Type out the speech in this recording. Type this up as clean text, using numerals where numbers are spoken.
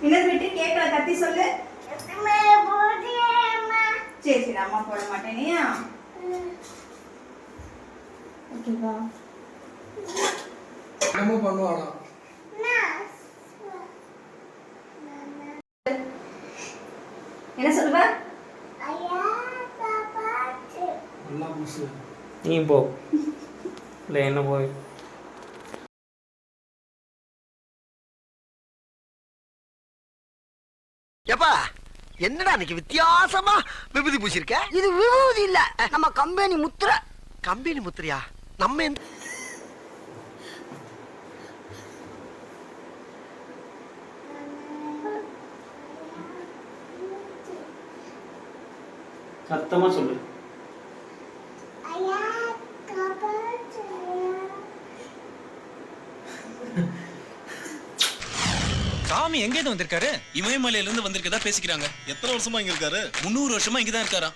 இன்னொரு விட்டு கேட்கல, கத்தி சொல்லு. சரி சரி, அம்மா போட மாட்டேனியா? ஓகேவா? என்னமோ பண்ணுவானா? என்ன சொல்லுவ? நீ போ, இல்லை என்ன போய். எப்பா என்னடா இன்னைக்கு வித்தியாசமா விபூதி பூசிருக்க? இது விபூதி இல்ல, நம்ம கம்பெனி முத்திரை. கம்பெனி முத்திரையா? நம்ம சத்தமா சொல்லு. சாமி எங்க இருந்து வந்திருக்காரு? இமயமலையில இருந்து வந்திருக்கதா பேசிக்கிறாங்க. எத்தனை வருஷமா இங்க இருக்காரு? 300 வருஷமா இங்கதான் இருக்காரா.